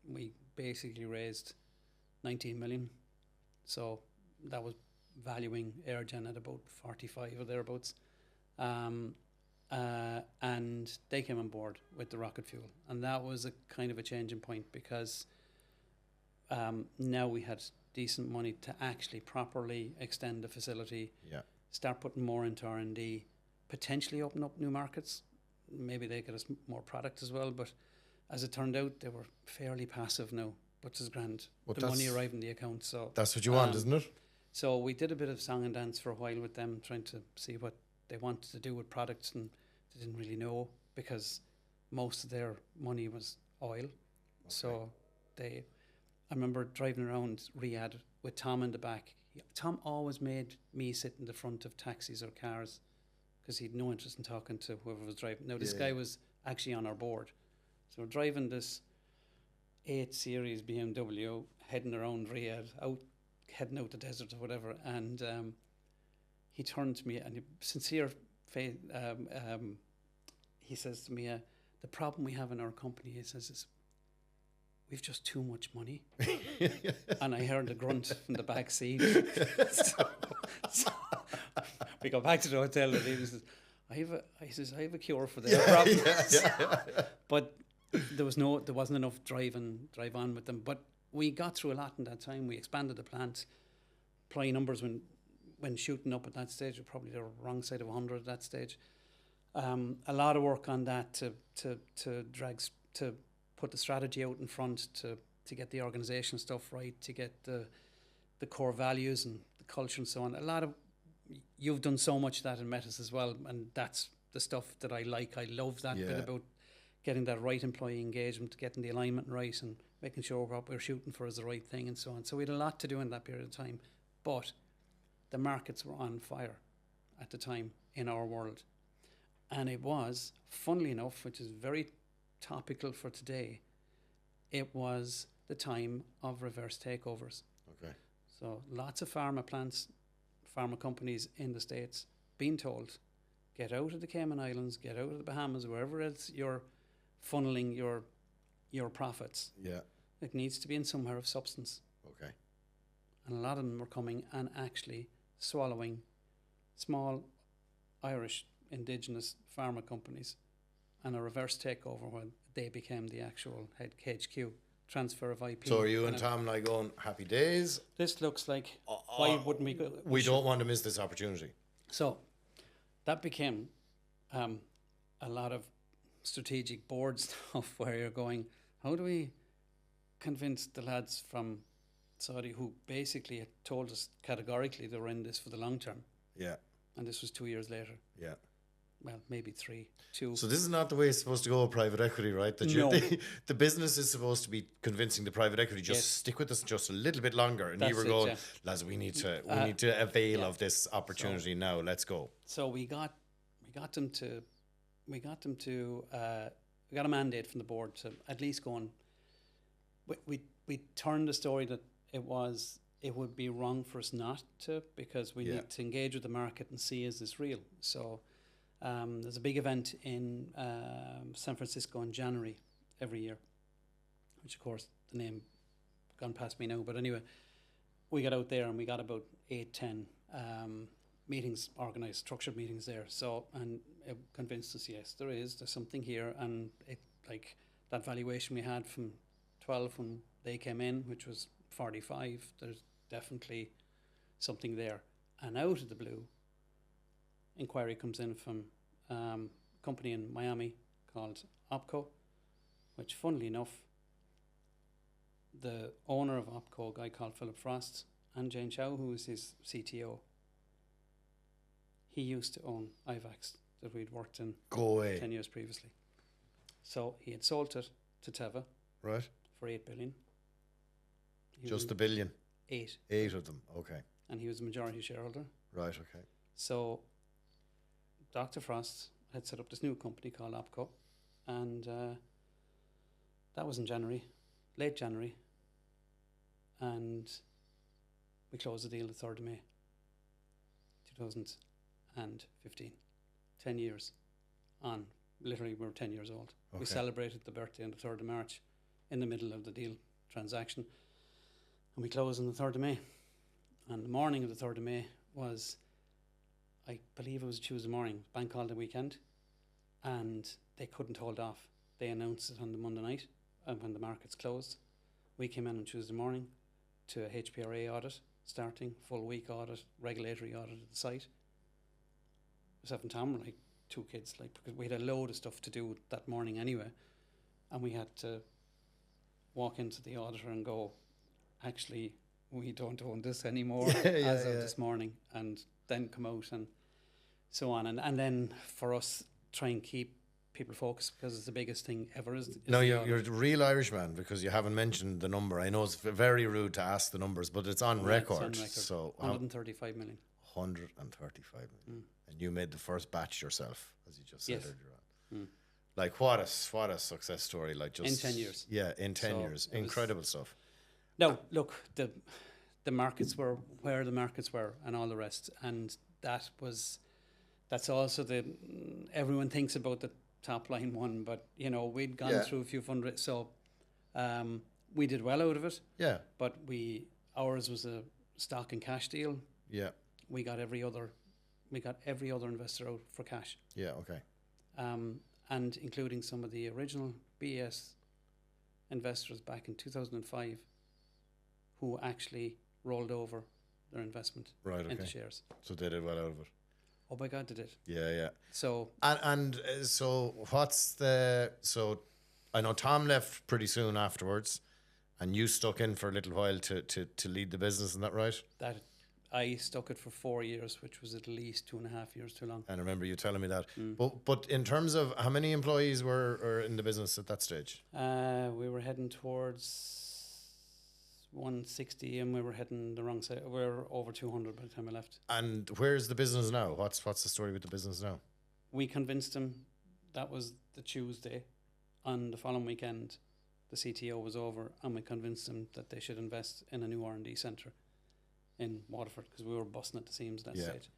we basically raised 19 million. So that was valuing EirGen at about 45 or thereabouts. And they came on board with the rocket fuel. And that was a kind of a changing point, because now we had decent money to actually properly extend the facility, start putting more into R&D, potentially open up new markets. Maybe they get us more product as well. But as it turned out, they were fairly passive now, which is grand. The money arrived in the account. So that's what you want, isn't it? So we did a bit of song and dance for a while with them, trying to see what they wanted to do with products, and they didn't really know, because most of their money was oil. Okay. So I remember driving around Riyadh with Tom in the back. Tom always made me sit in the front of taxis or cars, because he'd no interest in talking to whoever was driving. Now, this guy was actually on our board. So we're driving this 8 Series BMW, heading around Riyadh, heading out the desert or whatever. And he turned to me, and sincere faith, he says to me, the problem we have in our company, he says, is we've just too much money. And I heard a grunt from the back seat. so we go back to the hotel, and he says, I have a cure for their problems. But there wasn't enough drive on with them. But we got through a lot in that time. We expanded the plant. Employee numbers when shooting up at that stage were probably the wrong side of 100 at that stage. A lot of work on that to put the strategy out in front, to get the organisation stuff right, to get the core values and the culture and so on. You've done so much of that in Metis as well, and that's the stuff that I like. I love that bit about getting that right employee engagement, getting the alignment right, and making sure what we're shooting for is the right thing and so on. So we had a lot to do in that period of time, but the markets were on fire at the time in our world. And it was, funnily enough, which is very topical for today, it was the time of reverse takeovers. Okay. So lots of pharma plants, pharma companies in the States being told, get out of the Cayman Islands, get out of the Bahamas, wherever else you're funneling your profits. Yeah. It needs to be in somewhere of substance. Okay. And a lot of them were coming and actually swallowing small Irish indigenous pharma companies, and a reverse takeover when they became the actual head HQ, transfer of IP. So are you and Tom like going, happy days? This looks like, why wouldn't we go? We don't want to miss this opportunity. So that became a lot of strategic board stuff, where you're going, how do we convince the lads from Saudi, who basically had told us categorically they were in this for the long term? Yeah. And this was 2 years later. Yeah. Well, maybe 3, 2. So this is not the way it's supposed to go with private equity, right? That No. The business is supposed to be convincing the private equity, just stick with us just a little bit longer. And you were going, lads, we need to avail of this opportunity now. Let's go. So we got them to we got a mandate from the board to at least go on. We turned the story that it would be wrong for us not to, because we need to engage with the market and see, is this real? So there's a big event in San Francisco in January every year, which of course the name gone past me now, but anyway, we got out there and we got about 8-10 meetings organised, structured meetings there. So, and it convinced us, yes, there's something here, and it, like that valuation we had from 12 when they came in, which was 45, there's definitely something there. And out of the blue, inquiry comes in from a company in Miami called Opco, which, funnily enough, the owner of Opco, a guy called Philip Frost, and Jane Chow, who was his CTO, he used to own IVAX that we'd worked in Go away. 10 years previously. So he had sold it to Teva Right. for 8 billion. Just a billion. 8. 8 of them. Okay. And he was the majority shareholder. Right. Okay. So Dr. Frost had set up this new company called Opco, and that was in January, late January, and we closed the deal the 3rd of May 2015. 10 years on. Literally, we were 10 years old. Okay. We celebrated the birthday on the 3rd of March in the middle of the deal transaction, and we closed on the 3rd of May. And the morning of the 3rd of May was, I believe it was a Tuesday morning, bank holiday weekend, and they couldn't hold off. They announced it on the Monday night when the markets closed. We came in on Tuesday morning to a HPRA audit, starting full week audit, regulatory audit of the site. Myself and Tom were like 2 kids, like, because we had a load of stuff to do that morning anyway, and we had to walk into the auditor and go, actually, we don't own this anymore as of this morning, and then come out and so on. And then for us, try and keep people focused, because it's the biggest thing ever. No, you're a real Irishman, because you haven't mentioned the number. I know it's very rude to ask the numbers, but it's on record. It's on record. So 135 million. 135 million. And you made the first batch yourself, as you just said Yes. earlier on. Like, what a success story. Like, just In 10 years. Yeah, in 10 years. Incredible stuff. No, look, the markets were where the markets were, and all the rest, and that's also everyone thinks about the top line one, but you know, we'd gone through a few fundraisers, so we did well out of it. Yeah. But ours was a stock and cash deal. Yeah. We got every other investor out for cash. Yeah, okay. And including some of the original BS investors back in 2005, who actually rolled over their investment into shares. So they did well out of it. Oh my God, they did. Yeah, yeah. So so I know Tom left pretty soon afterwards, and you stuck in for a little while to lead the business, isn't that right? That I stuck it for 4 years, which was at least 2.5 years too long. And I remember you telling me that. But in terms of how many employees were in the business at that stage? We were heading towards 160, and we were heading the wrong side. We were over 200 by the time I left. And where's the business now? What's the story with the business now? We convinced them. That was the Tuesday. On the following weekend, the CTO was over, and we convinced them that they should invest in a new R&D centre in Waterford, because we were busting at the seams that stage.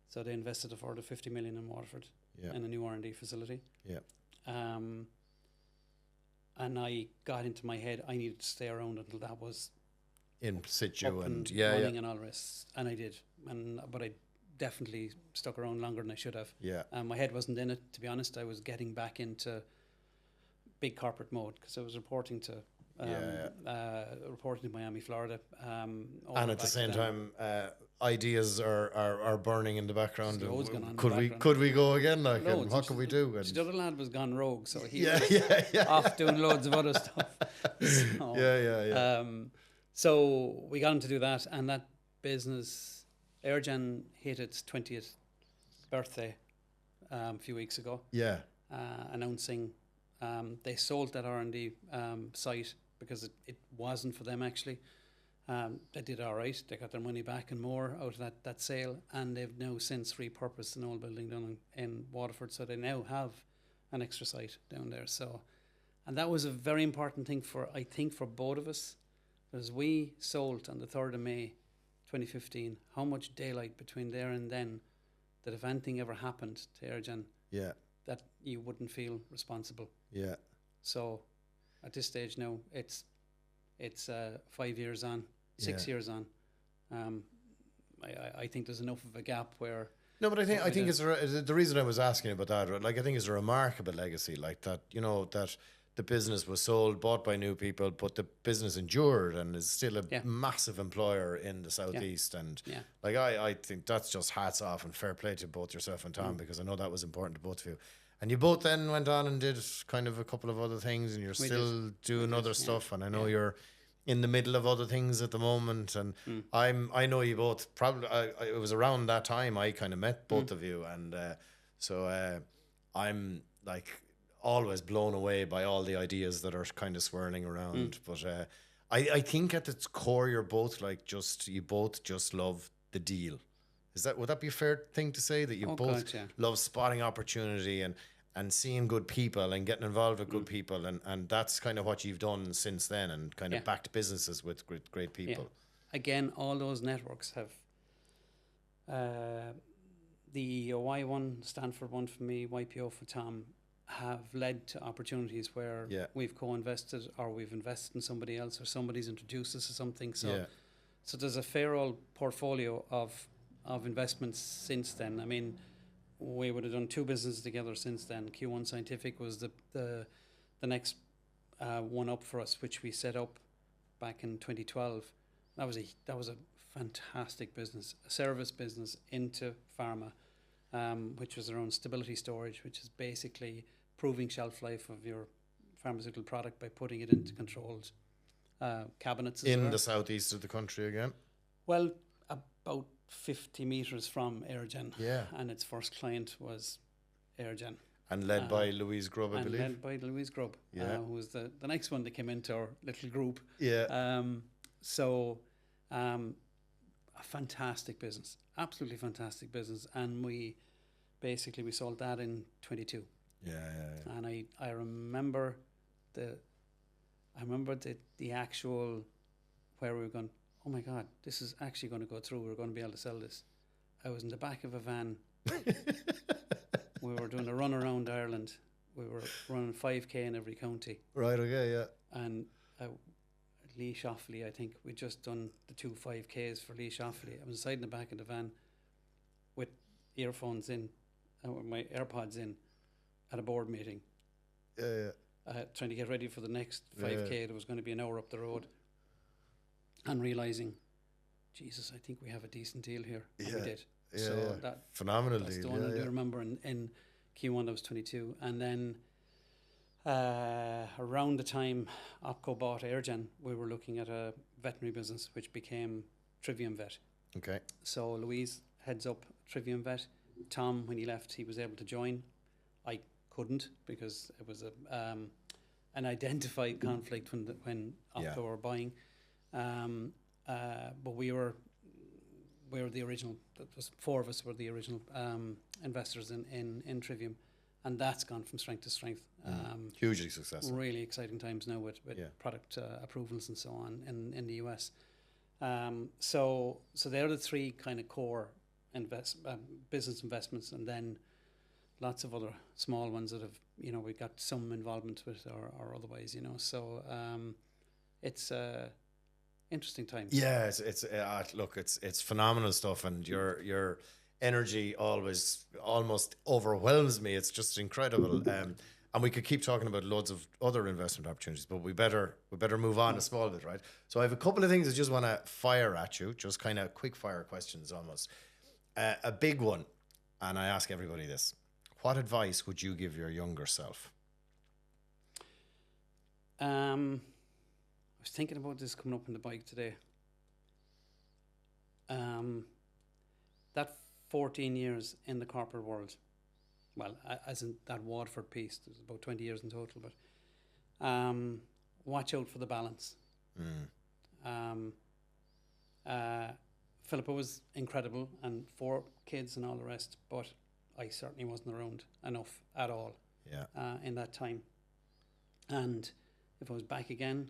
So they invested a further 50 million in Waterford in a new R&D facility. Yeah. And I got into my head I needed to stay around until that was in situ up and running and all the rest. And I did. But I definitely stuck around longer than I should have. Yeah. My head wasn't in it, to be honest. I was getting back into big corporate mode, because I was reporting to Miami, Florida. And at the same time, ideas are burning in the background. Could we go again? Like, and what could we do? And the other lad was gone rogue, so he was off doing loads of other stuff. So we got him to do that, and that business, EirGen, hit its 20th birthday a few weeks ago. Yeah. Announcing they sold that R&D site because it wasn't for them, actually. They did all right. They got their money back and more out of that sale, and they've now since repurposed an old building down in Waterford, so they now have an extra site down there. So, and that was a very important thing for both of us, because we sold on the 3rd of May 2015. How much daylight between there and then that if anything ever happened to EirGen, that you wouldn't feel responsible. Yeah. So at this stage now, it's 5 years on, 6 years on. I think there's enough of a gap where. No, but I think it's the reason I was asking about that. Like, I think it's a remarkable legacy, like that. You know, that the business was sold, bought by new people, but the business endured and is still a massive employer in the Southeast. And like I think that's just hats off and fair play to both yourself and Tom, because I know that was important to both of you. And you both then went on and did kind of a couple of other things, and you're still doing other stuff. And I know you're in the middle of other things at the moment. And I know you both probably. It was around that time I kind of met both of you, and so I'm like always blown away by all the ideas that are kind of swirling around. But I think at its core, you're both like you both just love the deal. Would that be a fair thing to say, that you both love spotting opportunity and seeing good people and getting involved with good people, and that's kind of what you've done since then, and kind of backed businesses with great people. Again, all those networks have the EOI one, Stanford one for me, YPO for Tom, have led to opportunities where we've co-invested, or we've invested in somebody else, or somebody's introduced us to something. So there's a fair old portfolio of investments since then. I mean, we would have done 2 businesses together since then. Q1 Scientific was the next one up for us, which we set up back in 2012. That was a fantastic business, a service business into pharma, which was around stability storage, which is basically proving shelf life of your pharmaceutical product by putting it into controlled cabinets. In the southeast of the country again? Well, about 50 metres from EirGen. Yeah. And its first client was EirGen. And led by Louise Grubb, I believe. Led by Louise Grubb, who was the next one that came into our little group. Yeah. A fantastic business, absolutely fantastic business. And we sold that in 22. Yeah. And I remember the actual, where we were going, oh my God, this is actually going to go through. We're going to be able to sell this. I was in the back of a van. We were doing a run around Ireland. We were running 5K in every county. Right, okay, yeah. And Lee Shoffley, I think we'd just done the 2 5Ks for Lee Shoffley. I was inside in the back of the van with earphones in, with my AirPods in, at a board meeting. Yeah. Trying to get ready for the next 5K that was going to be an hour up the road. And realising, Jesus, I think we have a decent deal here. And we did. That phenomenal that's deal. The one I do remember in Q1 I was 22. And then around the time Opco bought EirGen, we were looking at a veterinary business which became Trivium Vet. Okay. So Louise heads up Trivium Vet. Tom, when he left, he was able to join. I couldn't, because it was an identified conflict when Opco were buying. But we were the original. That was 4 of us were the original investors in Trivium, and that's gone from strength to strength. Hugely successful. Really exciting times now with product approvals and so on in the US. So they're the 3 kind of core business investments, and then lots of other small ones that have we got some involvement with or otherwise. So it's interesting times. Yeah, it's phenomenal stuff, and your energy always almost overwhelms me. It's just incredible. And we could keep talking about loads of other investment opportunities, but we better move on a small bit, right? So I have a couple of things I just want to fire at you, just kind of quick fire questions almost. A big one, and I ask everybody this: what advice would you give your younger self? I was thinking about this coming up on the bike today. That 14 years in the corporate world, well, as in that Waterford piece, there's about 20 years in total, but watch out for the balance. Philippa was incredible, and 4 kids and all the rest, but I certainly wasn't around enough at all in that time. And if I was back again,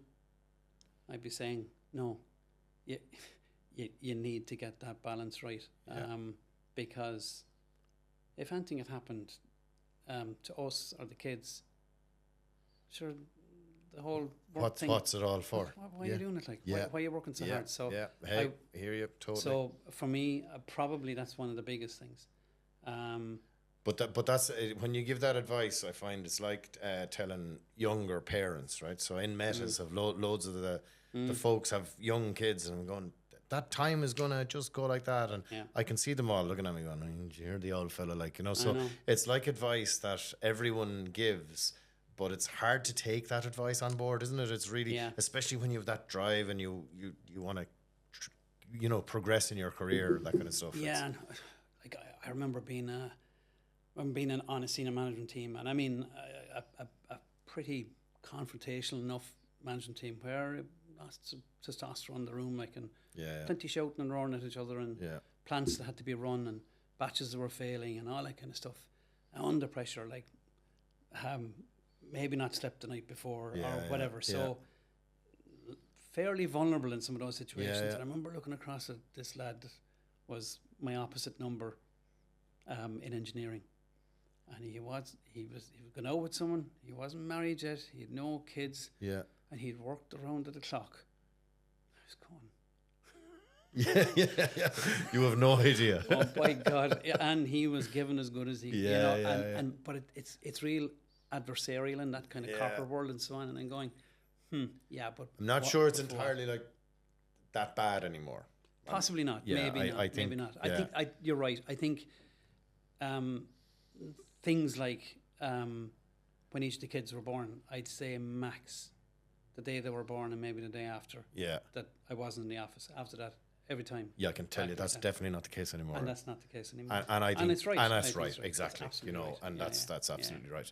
I'd be saying, no, you need to get that balance right. Because if anything had happened to us or the kids, sure, the whole work thing... What's it all for? Why are you doing it? Like, why are you working so hard? So hey, I hear you, totally. So for me, probably that's one of the biggest things. But that's when you give that advice, I find it's like telling younger parents, right? So in Metis, have loads of the folks have young kids, and I'm going, that time is gonna just go like that, and I can see them all looking at me going, "Did you hear the old fella?" Like, you know. So it's like advice that everyone gives, but it's hard to take that advice on board, isn't it? It's really, especially when you have that drive and you want to, progress in your career, that kind of stuff. Yeah, and like I remember being on a senior management team, and I mean a pretty confrontational enough management team where lots of testosterone in the room, like, and plenty shouting and roaring at each other, and plants that had to be run, and batches that were failing, and all that kind of stuff. And under pressure, like, maybe not slept the night before or whatever. So fairly vulnerable in some of those situations. And I remember looking across at this lad that was my opposite number in engineering. And he was going out with someone. He wasn't married yet. He had no kids. Yeah. And he'd worked around the clock. I was going, You have no idea. Oh my God! And he was given as good as he, but it's real adversarial in that kind of corporate world and so on. And I'm going, but I'm not sure it's entirely like that bad anymore. Possibly not. Maybe not. Maybe not. I think you're right. I think things like when each of the kids were born, I'd say max the day they were born and maybe the day after. Yeah. That I wasn't in the office. After that, every time. Yeah, I can tell you that's definitely not the case anymore. And that's not the case anymore. And I think, and it's right. And that's right. Exactly. That's right. And that's absolutely right.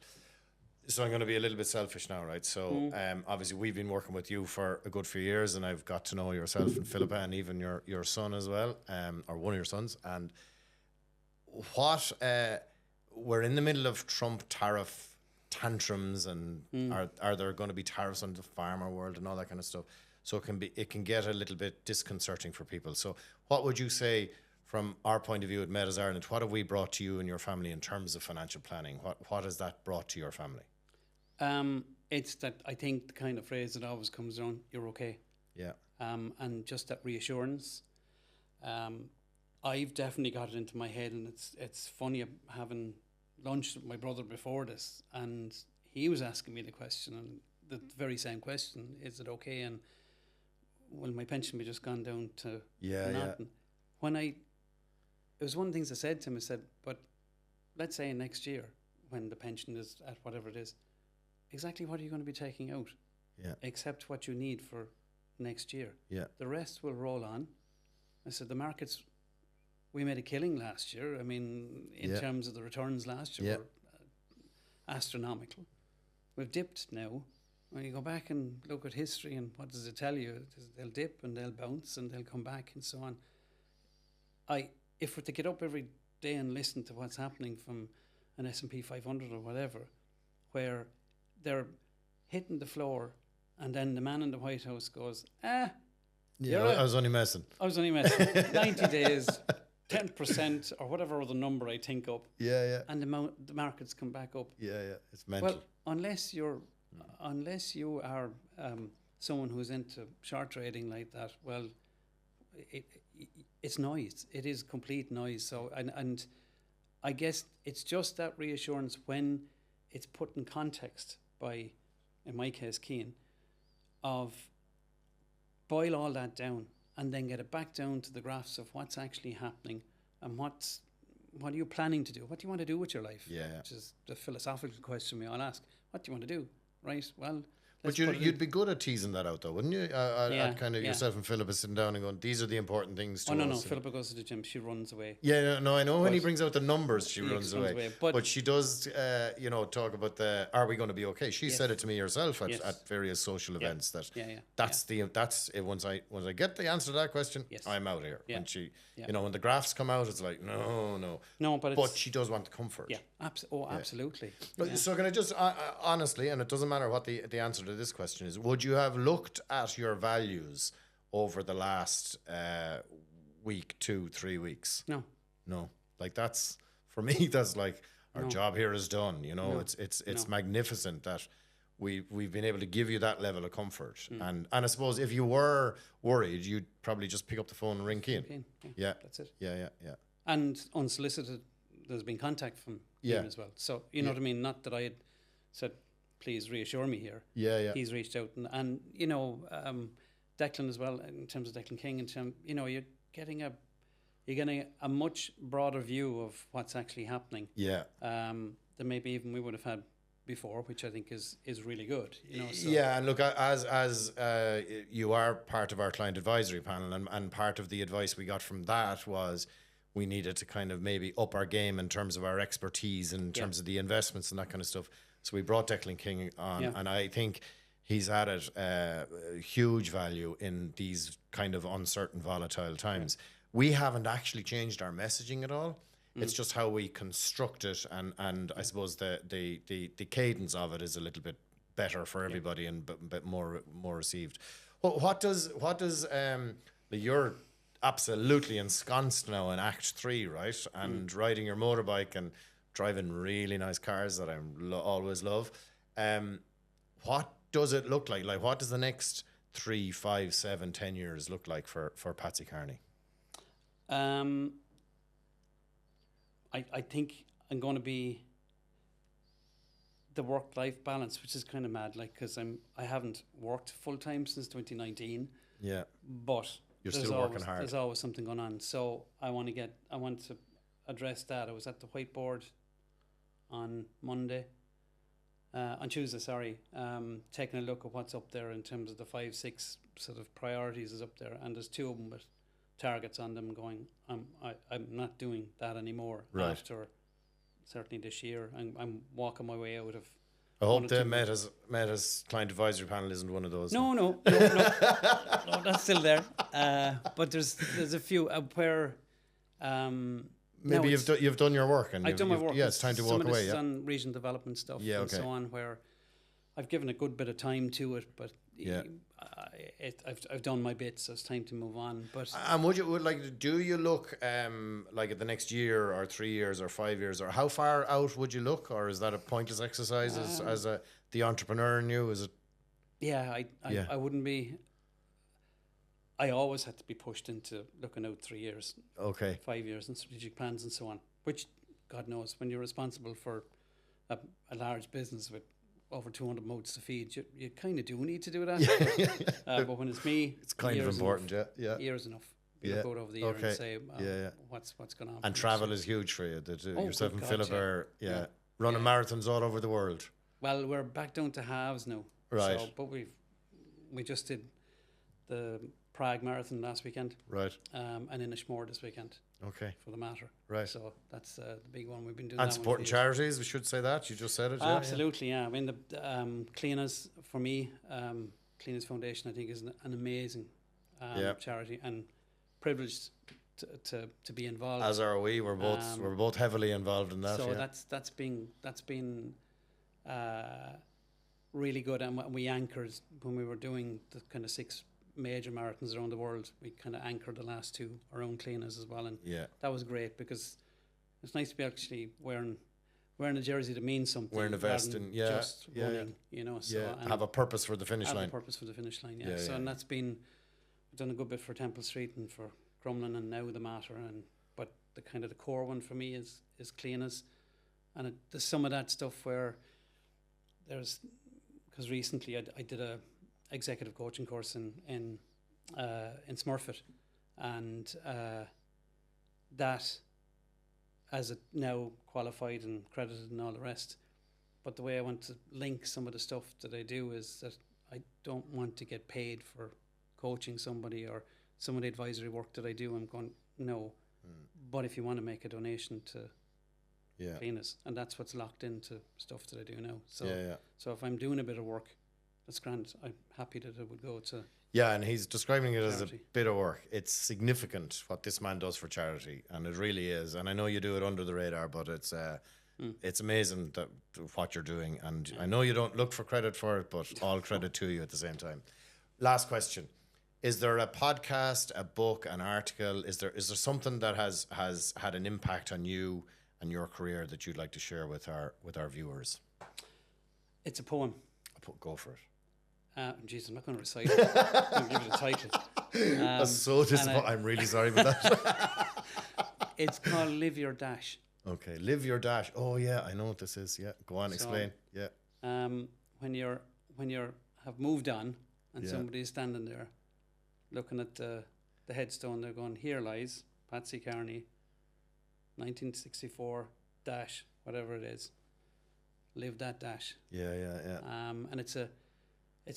So I'm going to be a little bit selfish now, right? So obviously we've been working with you for a good few years, and I've got to know yourself and Philippa, and even your son as well, or one of your sons. And what we're in the middle of Trump tariff tantrums, and are there going to be tariffs on the pharma world and all that kind of stuff? So it can get a little bit disconcerting for people. So what would you say from our point of view at Metis Ireland? What have we brought to you and your family in terms of financial planning? What has that brought to your family? It's that, I think, the kind of phrase that always comes around, you're okay. Yeah. And just that reassurance. I've definitely got it into my head, and it's funny having lunch with my brother before this, and he was asking me the question, and the very same question, is it okay? And will my pension be just gone down to nothing? When it was one of the things I said to him, I said, but let's say next year when the pension is at whatever it is, exactly what are you going to be taking out? Yeah. Except what you need for next year. Yeah. The rest will roll on. I said, the markets, we made a killing last year. I mean, in terms of the returns last year, were astronomical. We've dipped now. When you go back and look at history, and what does it tell you? They'll dip and they'll bounce and they'll come back and so on. If we're to get up every day and listen to what's happening from an S&P 500 or whatever, where they're hitting the floor, and then the man in the White House goes, I was only messing. 90 days, 10% or whatever other number I think up. Yeah. And the markets come back up. Yeah. It's mental. Well, unless you are someone who's into short trading like that, well, it's noise. It is complete noise. So, and I guess it's just that reassurance when it's put in context by, in my case, Cian, of boil all that down and then get it back down to the graphs of what's actually happening and what are you planning to do? What do you want to do with your life? Yeah. Which is the philosophical question we all ask. What do you want to do? Right? Well, but you'd be good at teasing that out, though, wouldn't you? At kind of yourself and Philippa sitting down and going, these are the important things to us. No. Philippa goes to the gym. She runs away. Yeah, no, I know when he brings out the numbers, she runs away. But she does, talk about are we going to be okay? She said it to me herself at various social events that's it. Once I get the answer to that question, I'm out here. When she, when the graphs come out, it's like, no. But she does want the comfort. Yeah, absolutely. So can I just, honestly, and it doesn't matter what the answer to this question is, would you have looked at your values over the last week, 2-3 weeks? No. Like that's, for me, that's like our job here is done. It's magnificent that we've been able to give you that level of comfort. And I suppose if you were worried, you'd probably just pick up the phone and ring Cian. Yeah, that's it. Yeah. And unsolicited, there's been contact from Yeah. him as well. So you know what I mean. Not that I had said, please reassure me here. Yeah. He's reached out and you know, Declan as well, in terms of Declan King, in terms, you know, you're getting a much broader view of what's actually happening. Yeah. Than maybe even we would have had before, which I think is really good. You know. So. Yeah, and look, as you are part of our client advisory panel, and part of the advice we got from that was we needed to kind of maybe up our game in terms of our expertise, in terms of the investments and that kind of stuff. So we brought Declan King on, and I think he's added huge value in these kind of uncertain, volatile times. We haven't actually changed our messaging at all. It's just how we construct it, and I suppose the cadence of it is a little bit better for everybody and bit more received. What does you're absolutely ensconced now in Act 3, right? And riding your motorbike and driving really nice cars that I always love. What does it look like? Like, what does the next 3, 5, 7, 10 years look like for Patsy Carney? I think I'm going to be the work-life balance, which is kind of mad, like, because I haven't worked full-time since 2019. Yeah. But you're still working hard. There's always something going on. So I want to address that. I was at the whiteboard on Tuesday, taking a look at what's up there in terms of the 5, 6 sort of priorities is up there, and there's 2 of them with targets on them going, I'm not doing that anymore after certainly this year. I'm walking my way out of. I hope the Metis client advisory panel isn't one of those. No, that's still there. But there's a few where maybe you've done your work, and I've done my work. Yeah, it's time to walk away. Some on regional development stuff and so on, where I've given a good bit of time to it, but I've done my bit, so it's time to move on. But do you look like at the next year or 3 years or 5 years, or how far out would you look, or is that a pointless exercise as the entrepreneur in you? Is it? Yeah, I wouldn't be. I always had to be pushed into looking out 3 years, 5 years, and strategic plans and so on. Which, God knows, when you're responsible for a large business with over 200 mouths to feed, you kind of do need to do that. But when it's me, it's kind of important. Years enough. You look out over the year and say, what's going on. And travel is huge for you. Yourself and Philip are running marathons all over the world. Well, we're back down to halves now. Right. So, but we just did the Prague Marathon last weekend. Right. And Inishmore this weekend. Okay. For the matter. Right. So that's the big one we've been doing. And supporting charities, we should say that. You just said it. Absolutely, yeah. I mean, the Cleaners, for me, Cleaners Foundation, I think, is an amazing charity, and privileged to be involved. As are we. We're both heavily involved in that. So that's been really good, and we anchored when we were doing the kind of 6 major marathons around the world. We kind of anchored the last 2 around Cleaners as well, and that was great because it's nice to be actually wearing a jersey that means something. Wearing a vest and just running, you know. So have a purpose for the finish line. Have a purpose for the finish line, So and that's been, we've done a good bit for Temple Street and for Crumlin and now the Mater, but the kind of the core one for me is Cleaners, and there's some of that stuff where because recently I did a executive coaching course in Smurfit, and that as it now qualified and credited and all the rest. But the way I want to link some of the stuff that I do is that I don't want to get paid for coaching somebody or some of the advisory work that I do. I'm going, no. But if you want to make a donation to Cleaners, and that's what's locked into stuff that I do now. So if I'm doing a bit of work, that's grand. I'm happy that it would go to. Yeah, and he's describing it as a bit of work. It's significant what this man does for charity, and it really is. And I know you do it under the radar, but it's amazing what you're doing. And I know you don't look for credit for it, but all credit to you at the same time. Last question: is there a podcast, a book, an article? Is there something that has had an impact on you and your career that you'd like to share with our viewers? It's a poem. Go for it. Jeez, I'm not going to recite it. I'm going to give it a title. That's so disappointing. I'm really sorry about that. It's called Live Your Dash. Okay, live your dash. Oh yeah, I know what this is. Yeah, go on, So, explain. Yeah, when you're have moved on and Yeah. somebody is standing there looking at the headstone, they're going, here lies Patsy Carney, 1964 dash, whatever it is. Live that dash. yeah. And it's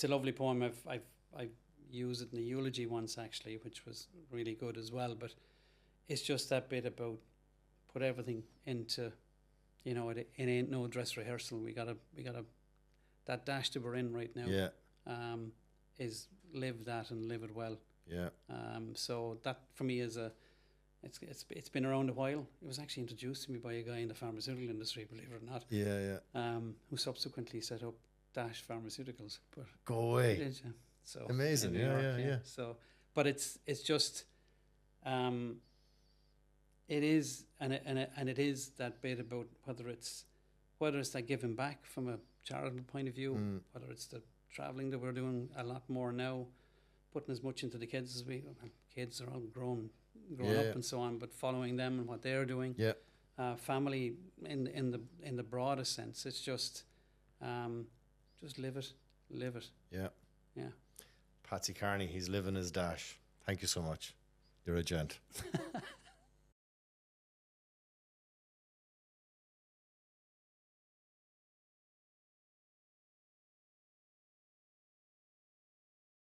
a lovely poem. I've used it in a eulogy once actually, which was really good as well. But it's just that bit about put everything into, it ain't no dress rehearsal. We gotta that dash that we're in right now. Yeah, Is live that and live it well. yeah. So that for me is it's been around a while. It was actually introduced to me by a guy in the pharmaceutical industry, believe it or not. Yeah. Who subsequently set up Dash Pharmaceuticals. But Go away. it is, yeah. So Amazing. in New York, Yeah. So, but it's just, it is, and it is that bit about whether it's that giving back from a charitable point of view, whether it's the traveling that we're doing a lot more now, putting as much into the kids as kids are all grown up and so on, but following them and what they're doing. Yeah. Family in the broadest sense. It's just live it. Yeah. Yeah. Patsy Carney, he's living his dash. Thank you so much. You're a gent.